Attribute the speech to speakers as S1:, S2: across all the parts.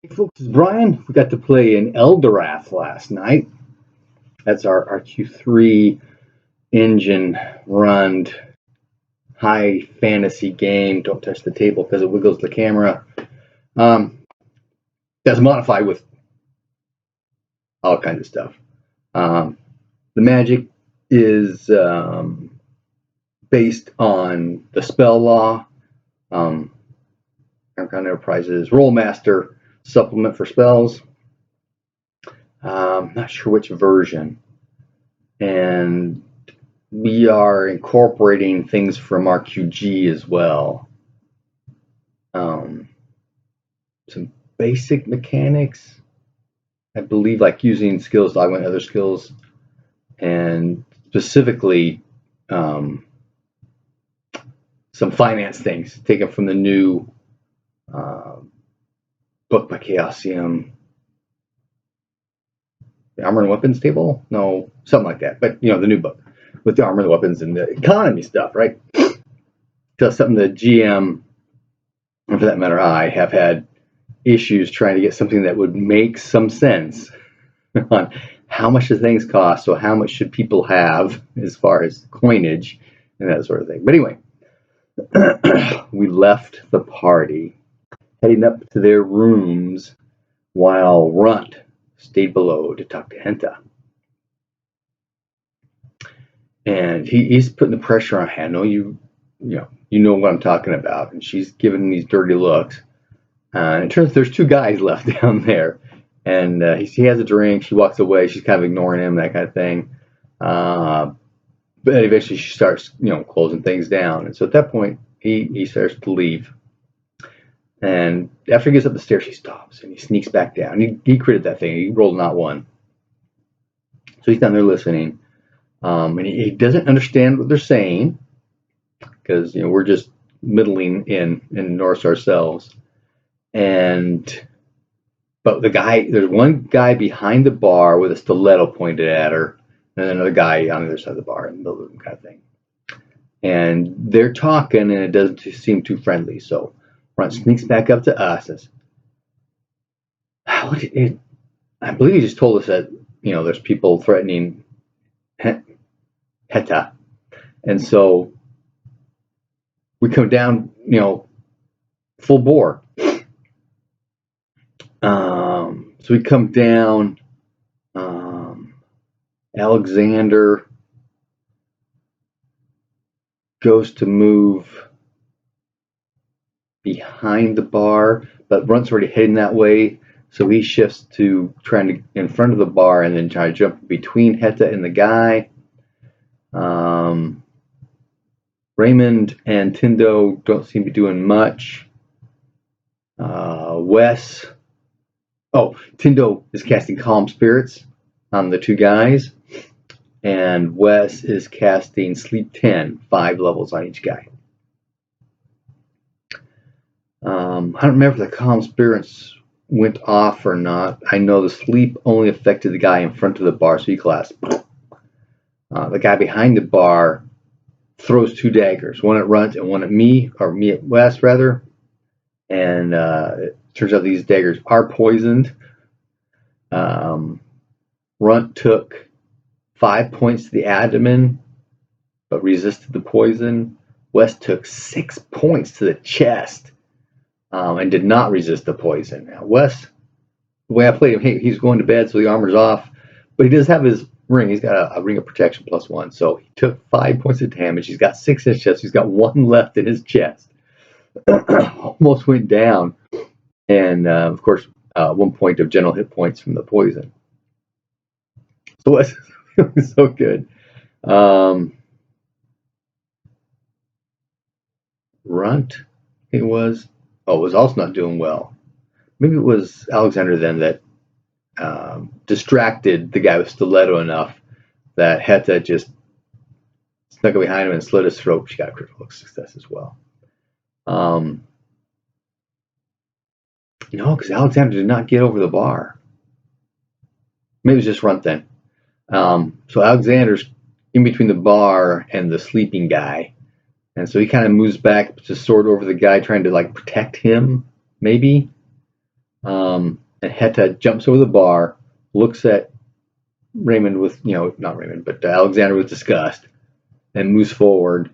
S1: Hey folks, it's Brian. We got to play in Elderath last night. That's our RQ3 engine run high fantasy game. Don't touch the table because it wiggles the camera. That's modified with all kinds of stuff. The magic is based on the spell law. Crown Enterprises Rollmaster supplement for spells. Not sure which version. And we are incorporating things from RQG as well. Some basic mechanics, I believe, like using skills to augment other skills, and specifically some finance things taken from the new book by Chaosium. The armor and weapons table? No, something like that. But, the new book with the armor and weapons and the economy stuff, right? So something the GM, and for that matter, I have had issues trying to get something that would make some sense on how much do things cost, so how much should people have as far as coinage and that sort of thing. But anyway, we left the party, heading up to their rooms while Runt stayed below to talk to Henta. And he's putting the pressure on her. I know you know what I'm talking about. And she's giving these dirty looks. And it turns out there's two guys left down there. And he has a drink. She walks away. She's kind of ignoring him, that kind of thing. But eventually she starts, closing things down. And so at that point, he starts to leave. And after he gets up the stairs, he stops and he sneaks back down. He critted that thing. He rolled not one. So he's down there listening. And he doesn't understand what they're saying because, we're just middling in Norse ourselves. But there's one guy behind the bar with a stiletto pointed at her, and another guy on the other side of the bar in the middle of them, kind of thing. And they're talking, and it doesn't seem too friendly. So Ron sneaks back up to us and says, I believe he just told us that, there's people threatening Heta. And so we come down, full bore. So we come down, Alexander goes to move behind the bar, but Runt's already heading that way, so he shifts to trying to in front of the bar and then try to jump between Heta and the guy. Raymond and Tindo don't seem to be doing much. Tindo is casting Calm Spirits on the two guys, and Wes is casting Sleep 10, 5 levels on each guy. I don't remember if the Calm Spirits went off or not. I know the sleep only affected the guy in front of the bar, so he collapsed. The guy behind the bar throws 2 daggers, one at Runt and one at me at Wes, rather. And it turns out these daggers are poisoned. Runt took 5 points to the abdomen, but resisted the poison. Wes took 6 points to the chest, and did not resist the poison. Now, Wes, the way I played him, he's going to bed, so the armor's off, but he does have his ring. He's got a ring of protection +1, so he took 5 points of damage. He's got 6 in his chest. He's got 1 left in his chest. Almost went down, and of course, 1 point of general hit points from the poison. So Wes was so good. Runt, it was also not doing well. Maybe it was Alexander then that distracted the guy with stiletto enough that Heta just snuck up behind him and slit his throat. She got a critical success as well. Because Alexander did not get over the bar. Maybe it was just Runt then. So Alexander's in between the bar and the sleeping guy. And so he kind of moves back to sword over the guy trying to protect him, maybe. And Heta jumps over the bar, looks at Raymond with, not Raymond, but Alexander with disgust, and moves forward.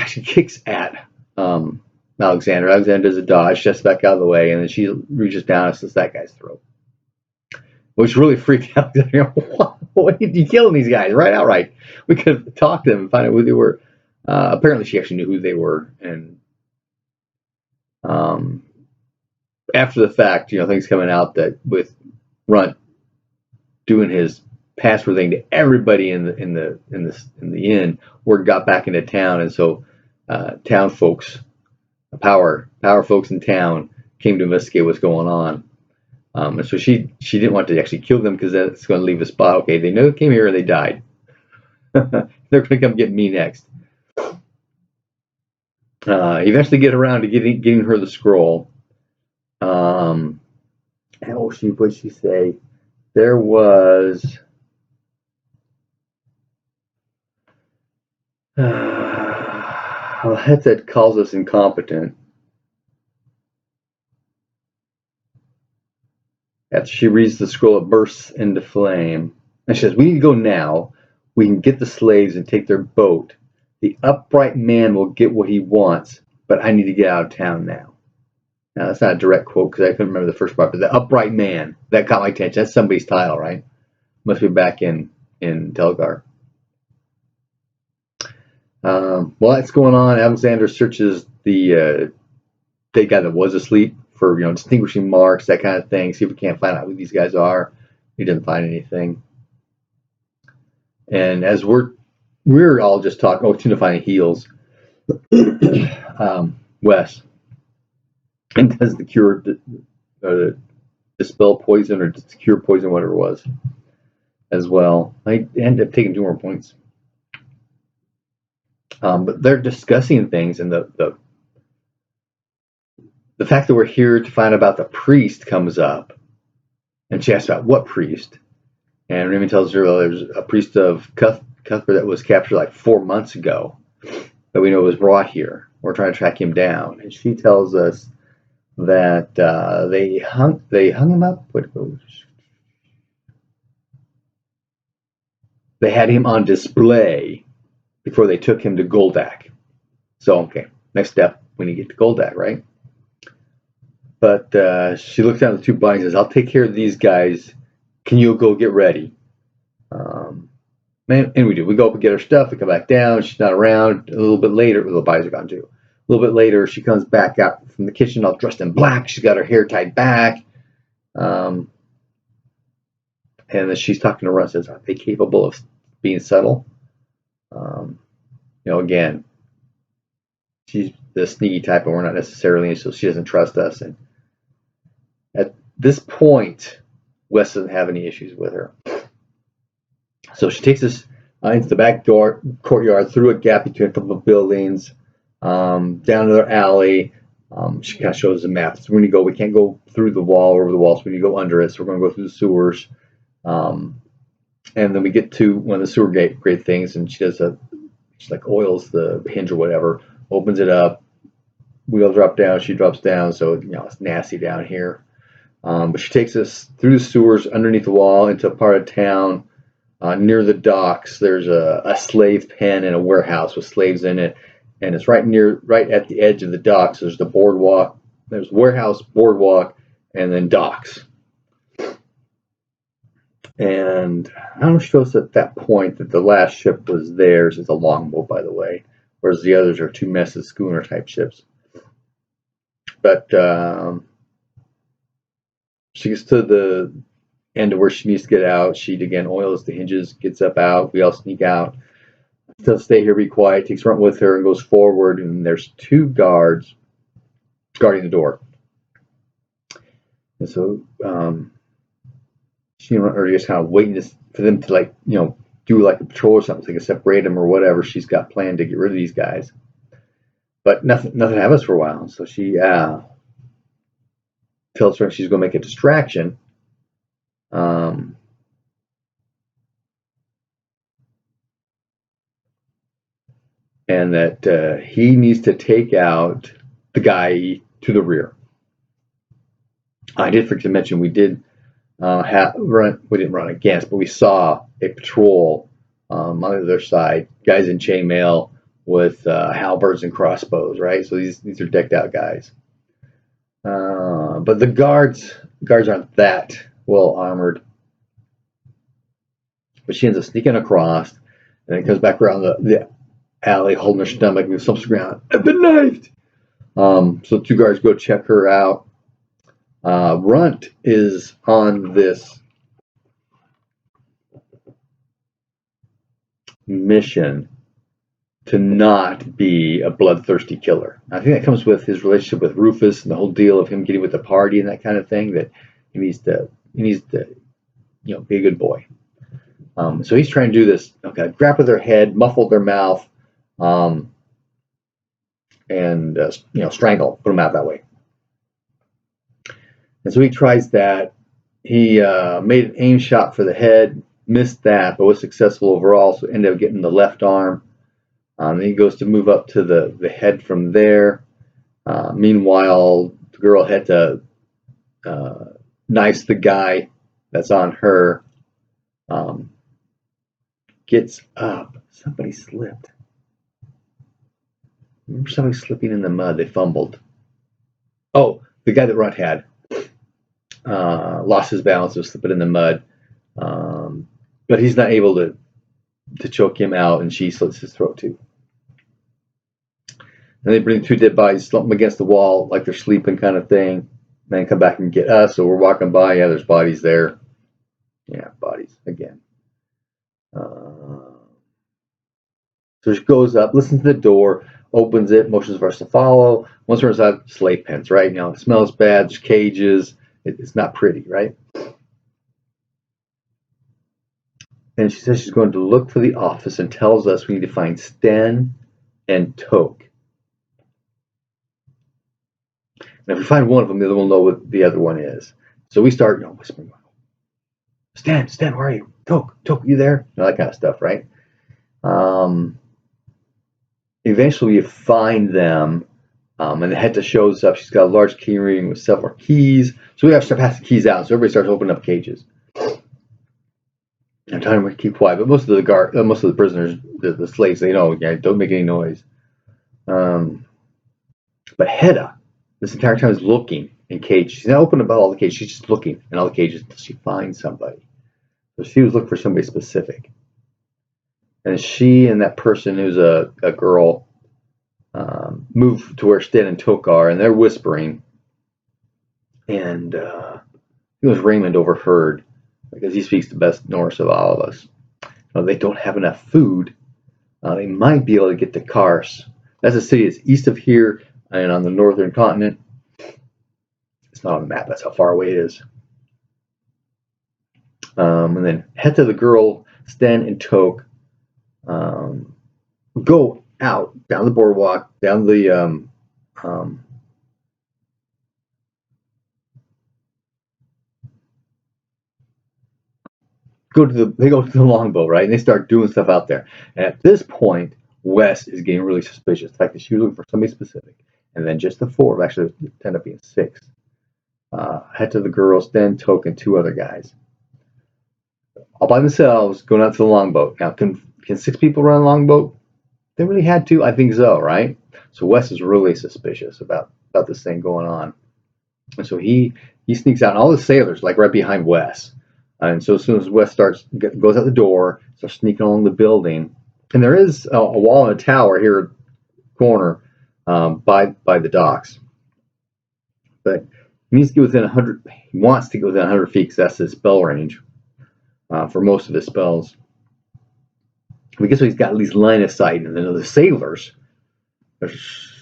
S1: She kicks at Alexander. Alexander does a dodge, steps back out of the way, and then she reaches down and slits that guy's throat. Which really freaked out. What are you killing these guys right outright? We could have talked to them and find out who they were. Apparently, she actually knew who they were, and after the fact, things coming out that with Runt doing his password thing to everybody in the inn, word got back into town, and so town folks, power folks in town, came to investigate what's going on. And so she didn't want to actually kill them because that's going to leave a spot. Okay, they know they came here and they died. They're going to come get me next. Eventually get around to getting her the scroll. And what did she say? There was Headset calls us incompetent. After she reads the scroll, it bursts into flame. And she says, "We need to go now. We can get the slaves and take their boat. The upright man will get what he wants, but I need to get out of town now." Now, that's not a direct quote because I couldn't remember the first part, but the upright man, that caught my attention. That's somebody's title, right? Must be back in Telgar. While that's going on, Alexander searches the dead guy that was asleep for distinguishing marks, that kind of thing. See if we can't find out who these guys are. He didn't find anything. And as we're all just talking, Tuna finding heals. Wes, and does the cure, dispel poison or cure poison, whatever it was, as well. I ended up taking 2 more points. But they're discussing things, and the fact that we're here to find about the priest comes up, and she asks about what priest, and Raymond tells her, well, there's a priest of Cuthbert that was captured like 4 months ago that we know was brought here. We're trying to track him down, and she tells us that they hung him up. They had him on display before they took him to Goldak. So, okay, next step, we need to get to Goldak, right? But she looks down at the 2 bodies and says, "I'll take care of these guys. Can you go get ready?" And we do. We go up and get her stuff. We come back down. She's not around. A little bit later, the bodies are gone too. A little bit later, she comes back out from the kitchen, all dressed in black. She's got her hair tied back. And then she's talking to Russ, says, "Are they capable of being subtle?" Again, she's the sneaky type, and we're not necessarily, so she doesn't trust us. And at this point, Wes doesn't have any issues with her. So she takes us into the back door courtyard, through a gap between a couple of buildings, down another alley. She kind of shows the map. So we're going to go. We can't go through the wall or over the wall, so we need to go under it. So we're going to go through the sewers. And then we get to one of the sewer grate things, and she like oils the hinge or whatever, opens it up. Wheel drop down. She drops down, so it's nasty down here. But she takes us through the sewers, underneath the wall, into a part of town. Near the docks, there's a slave pen and a warehouse with slaves in it, and it's right at the edge of the docks. There's the boardwalk, there's warehouse, boardwalk, and then docks. And I don't know if she knows at that point that the last ship was theirs. It's a longboat, by the way, whereas the others are 2 massive schooner type ships. But she gets to the end of where she needs to get out. She again oils the hinges, gets up out. We all sneak out. Still stay here, be quiet. Takes Runt with her and goes forward. And there's 2 guards guarding the door. And so she and Runt are just kind of waiting for them to do like a patrol or something, so they can separate them or whatever she's got planned to get rid of these guys. But nothing happens for a while. So she tells her she's going to make a distraction. And that he needs to take out the guy to the rear. I did forget to mention we did we didn't run against, but we saw a patrol on the other side, guys in chainmail with halberds and crossbows, right? So these are decked out guys. But the guards aren't that well armored. But she ends up sneaking across, and then comes back around the alley, holding her stomach, and stumps the ground. I've been knifed. So 2 guards go check her out. Runt is on this mission to not be a bloodthirsty killer. I think that comes with his relationship with Rufus and the whole deal of him getting with the party and that kind of thing, that he needs to be a good boy. So he's trying to do this, okay, grab with their head, muffle their mouth, and strangle, put them out that way. And so he tries that. He made an aim shot for the head, missed that, but was successful overall, so ended up getting the left arm. Then he goes to move up to the head from there. Meanwhile, the girl had to knife the guy that's on her. Gets up. Somebody slipped. Remember somebody slipping in the mud? They fumbled. Oh, the guy that Runt had lost his balance, was slipping in the mud. But he's not able to choke him out, and she slits his throat too. And they bring 2 dead bodies, slump them against the wall like they're sleeping kind of thing. And then come back and get us. So we're walking by. Yeah, there's bodies there. Yeah, bodies again. So she goes up, listens to the door, opens it, motions for us to follow. Once we're inside, slave pens, right? Now it smells bad, there's cages, it's not pretty, right? And she says she's going to look for the office and tells us we need to find Sten and Toke. And if we find one of them, the other will know what the other one is. So we start whispering, Sten, where are you? Toke, you there? That kind of stuff, right? Eventually you find them, and the Hetta shows up. She's got a large key ring with several keys. So we have to start passing keys out. So everybody starts opening up cages. I'm trying to keep quiet, but most of the prisoners, the slaves, they know, don't make any noise. But Hedda, this entire time, is looking in cages. She's not open about all the cages. She's just looking in all the cages until she finds somebody. So she was looking for somebody specific. And she and that person who's a girl move to where Sten and Toke are, and they're whispering. And it was Raymond overheard, because he speaks the best Norse of all of us. They don't have enough food. They might be able to get to Kars. That's a city that's east of here and on the northern continent. It's not on the map. That's how far away it is. And then Hetta, the girl, Sten, and Toke go out down the boardwalk, down the they go to the longboat, right? And they start doing stuff out there. And at this point, Wes is getting really suspicious. The fact that she was looking for somebody specific, and then just the 4, actually it ended up being 6. Hetta, the girl, Sten, Toke, and 2 other guys, all by themselves, going out to the longboat. Now, can 6 people run a longboat? They really had to? I think so, right? So Wes is really suspicious about this thing going on. And so he sneaks out, and all the sailors, like right behind Wes. And so as soon as Wes goes out the door, starts sneaking along the building. And there is a wall and a tower here at the corner by the docks. But he needs to get within 100, he wants to get within 100 feet because that's his spell range for most of his spells. I guess he's got at least line of sight. And then the sailors, there's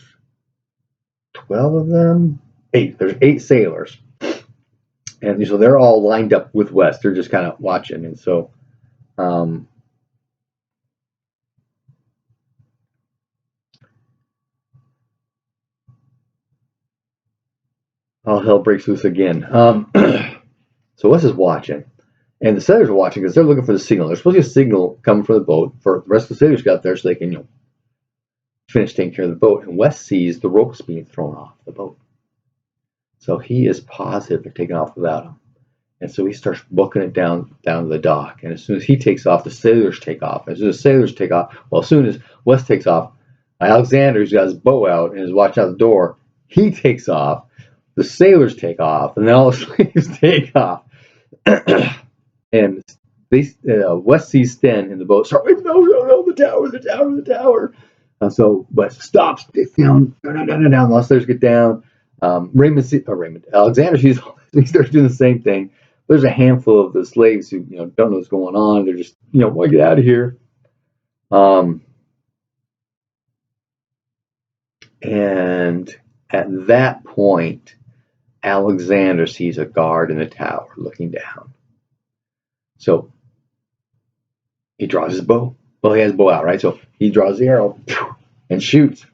S1: 12 of them? 8. There's 8 sailors. And so they're all lined up with Wes. They're just kind of watching. And so all hell breaks loose again. So Wes is watching. And the sailors are watching because they're looking for the signal. There's supposed to be a signal coming from the boat for the rest of the sailors got there so they can, finish taking care of the boat. And Wes sees the ropes being thrown off the boat. So he is positive they're taking off without him. And so he starts booking it down to the dock. And as soon as he takes off, the sailors take off. As soon as sailors take off, well, as soon as Wes takes off, Alexander, who's got his bow out and is watching out the door, he takes off. The sailors take off, and then all the slaves take off. And Wes sees Sten in the boat. Start, no, the tower. So Wes stops, gets down. The all sailors get down. Alexander sees. He starts doing the same thing. There's a handful of the slaves who don't know what's going on. They're just want to get out of here. And at that point, Alexander sees a guard in the tower looking down. So he draws his bow. Well, he has his bow out, right? So he draws the arrow and shoots.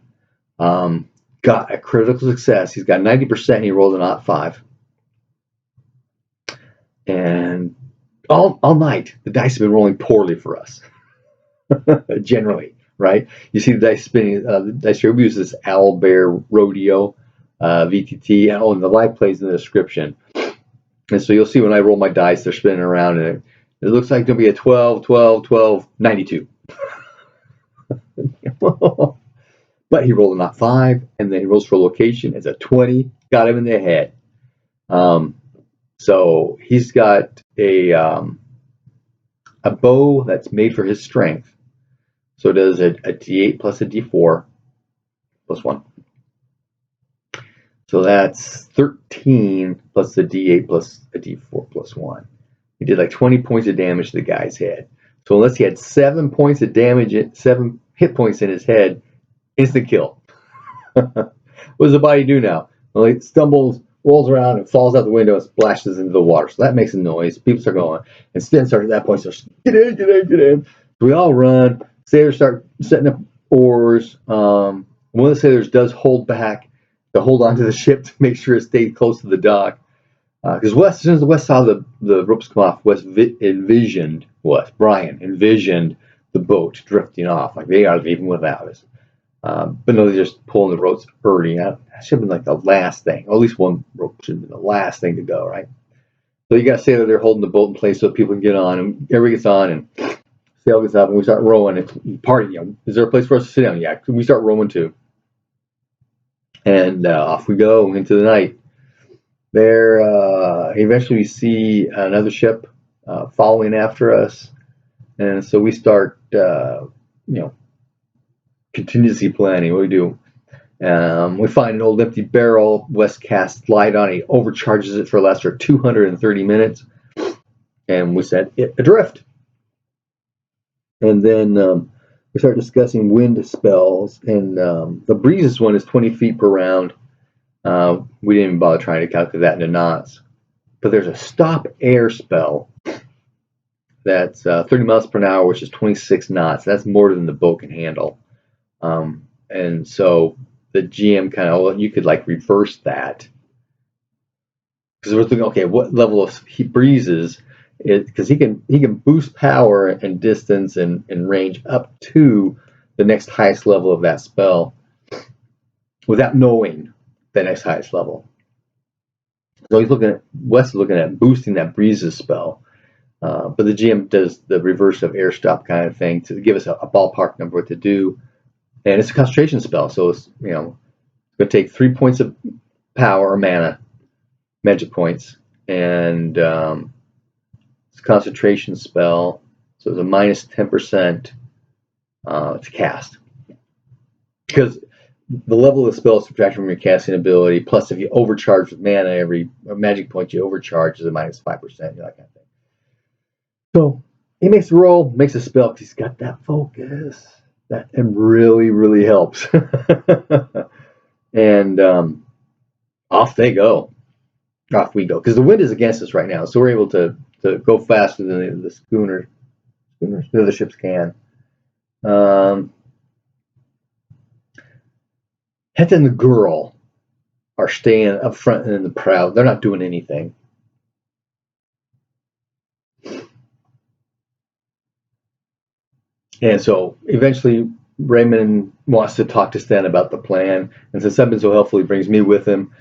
S1: Got a critical success. He's got 90%. He rolled an odd 5. And all night, the dice have been rolling poorly for us. Generally, right? You see the dice spinning. The dice we use this Owl Bear Rodeo VTT. And the live plays in the description. And so you'll see when I roll my dice, they're spinning around, and it looks like there'll be a 12, 12, 12, 92. But he rolled a not 5, and then he rolls for location. It's a 20. Got him in the head. So he's got a bow that's made for his strength. So it does a D8 plus a D4 plus 1. So that's 13 plus a D8 plus a D4 plus 1. He did like 20 points of damage to the guy's head. So unless he had 7 points of damage, 7 hit points in his head, instant kill. What does the body do now? Well, it stumbles, rolls around, and falls out the window and splashes into the water. So that makes a noise. People start going. And Sten starts at that point, starts, get in. So we all run. Sailors start setting up oars. One of the sailors does hold back to hold onto the ship to make sure it stayed close to the dock. Because as soon as Wes saw the ropes come off, Brian envisioned the boat drifting off. Like they are leaving without us. But no, they're just pulling the ropes early. That should have been like the last thing. Or at least one rope should have been the last thing to go, right? So you got to say that they're holding the boat in place so people can get on. And everybody gets on, and sail gets up, and we start rowing. It's party. Is there a place for us to sit down? Yeah, we start rowing too. And off we go into the night. There, eventually we see another ship following after us, and so we start, contingency planning. What do? We find an old empty barrel. Wes casts light on it. He overcharges it for a last 230 minutes, and we set it adrift. And then we start discussing wind spells, and the breezes one is 20 feet per round. We didn't even bother trying to calculate that into knots. But there's a stop air spell that's 30 miles per hour, which is 26 knots. That's more than the boat can handle. And so the GM you could like reverse that. Because we're thinking, okay, what level of breezes? Because he can boost power and distance and range up to the next highest level of that spell without knowing the next highest level. So Wes is looking at boosting that breezes spell, but the GM does the reverse of air stop kind of thing to give us a ballpark number what to do, and it's a concentration spell, so it's going to take 3 points of power or mana, magic points, and it's a concentration spell, so it's a minus 10% to cast, because the level of the spell is subtracted from your casting ability, plus if you overcharge with mana, every magic point you overcharge is a minus 5%, that kind of thing. So he makes a roll, makes a spell, because he's got that focus. That really, really helps. And off they go. Off we go. Because the wind is against us right now, so we're able to go faster than the other ships can. Het and the girl are staying up front and in the prow. They're not doing anything. And so eventually Raymond wants to talk to Stan about the plan. And since I've been so helpful, he brings me with him.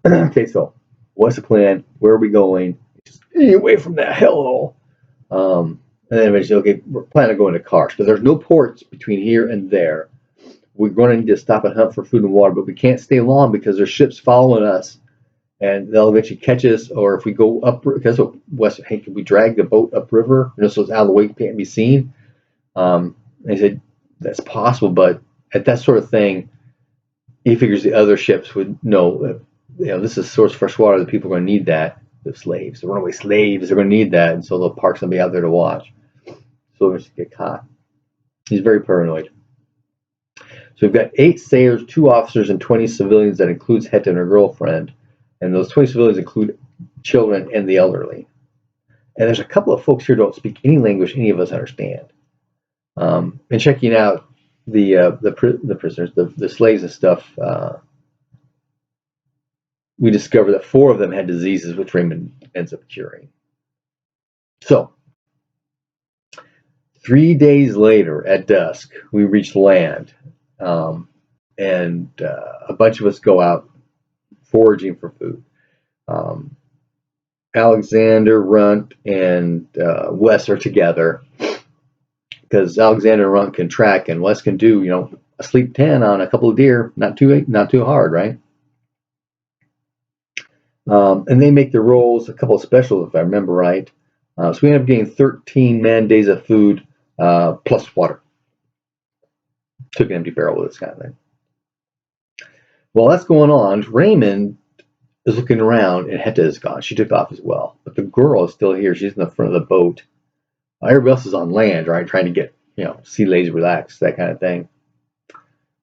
S1: Okay, so What's the plan? Where are we going? Just away from that hellhole. And then eventually, okay, we're planning on going to Karsh, but there's no ports between here and there. We're going to need to stop and hunt for food and water, but we can't stay long because there's ships following us, and they'll eventually catch us. Or if we go up, because of West, hey, can we drag the boat upriver? So it's out of the way, can't be seen. They said that's possible, but at that sort of thing, he figures the other ships would know. This is source fresh water. The people are going to need that. The slaves, the runaway slaves, they're going to need that, and so the park's going to be out there to watch. So we get caught. He's very paranoid. So we've got 8 sailors, 2 officers, and 20 civilians. That includes Heta and her girlfriend, and those 20 civilians include children and the elderly. And there's a couple of folks here who don't speak any language any of us understand. And checking out the prisoners, the slaves and stuff, we discover that 4 of them had diseases, which Raymond ends up curing. So 3 days later at dusk, we reach land, and a bunch of us go out foraging for food. Alexander, Runt, and Wes are together because Alexander and Runt can track, and Wes can do, a sleep 10 on a couple of deer, not too hard, right? And they make the rolls, a couple of specials, if I remember right. So we end up getting 13 man-days of food plus water. Took an empty barrel with this kind of thing. While that's going on, Raymond is looking around, and Heta is gone. She took off as well. But the girl is still here. She's in the front of the boat. Everybody else is on land, right? Trying to get, sea lazy, relax, that kind of thing.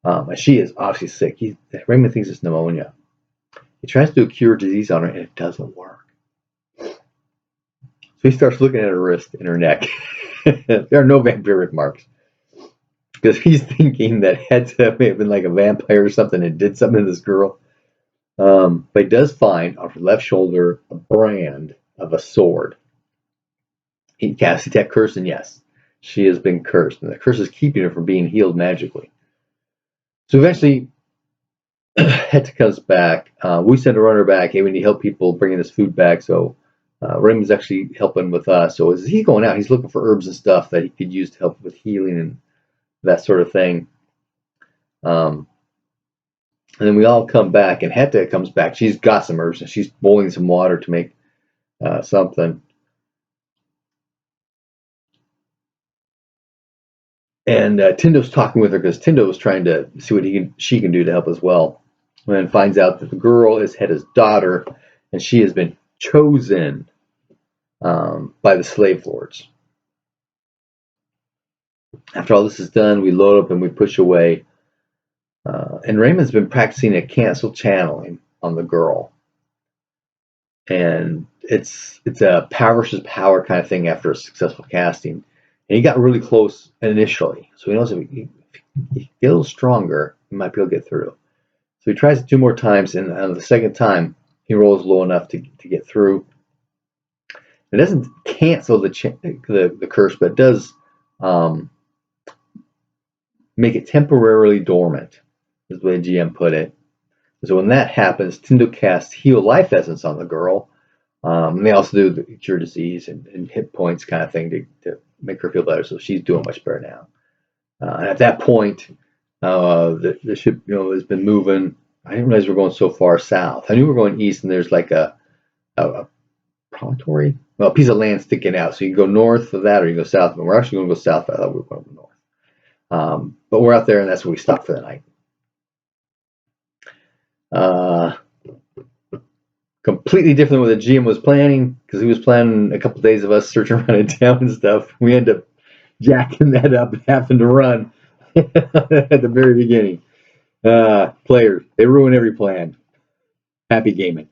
S1: And she is obviously sick. Raymond thinks it's pneumonia. He tries to do a cure disease on her, and it doesn't work. So he starts looking at her wrist and her neck. There are no vampiric marks. Because he's thinking that Heta may have been like a vampire or something and did something to this girl. But he does find on her left shoulder a brand of a sword. He casts detect curse, and yes, she has been cursed. And the curse is keeping her from being healed magically. So eventually, Heta comes back. We send a runner back. Hey, we need help people bringing this food back. So Raymond's actually helping with us. So as he's going out, he's looking for herbs and stuff that he could use to help with healing and that sort of thing. And then we all come back, and Heta comes back. She's got some herbs, and she's boiling some water to make something. And Tindo's talking with her because Tindo was trying to see what she can do to help as well. And then finds out that the girl is Heta's daughter, and she has been chosen by the slave lords. After all this is done, we load up and we push away. And Raymond's been practicing a cancel channeling on the girl. And it's a power versus power kind of thing after a successful casting. And he got really close initially. So he knows if he gets a little stronger, he might be able to get through. So he tries it 2 more times, and on the second time, he rolls low enough to get through. It doesn't cancel the curse, but it does make it temporarily dormant, is the way the GM put it. So when that happens, Tindo casts Heal Life Essence on the girl. And they also do the Cure Disease and hit points kind of thing to make her feel better. So she's doing much better now. And at that point, the ship has been moving. I didn't realize we're going so far south. I knew we were going east, and there's like a promontory, a piece of land sticking out. So you can go north of that, or you can go south. But we're actually going to go south. I thought we were going north. But we're out there, and that's where we stopped for the night. Completely different than what the GM was planning, because he was planning a couple of days of us searching around in town and stuff. We end up jacking that up and having to run at the very beginning. Players, they ruin every plan. Happy gaming.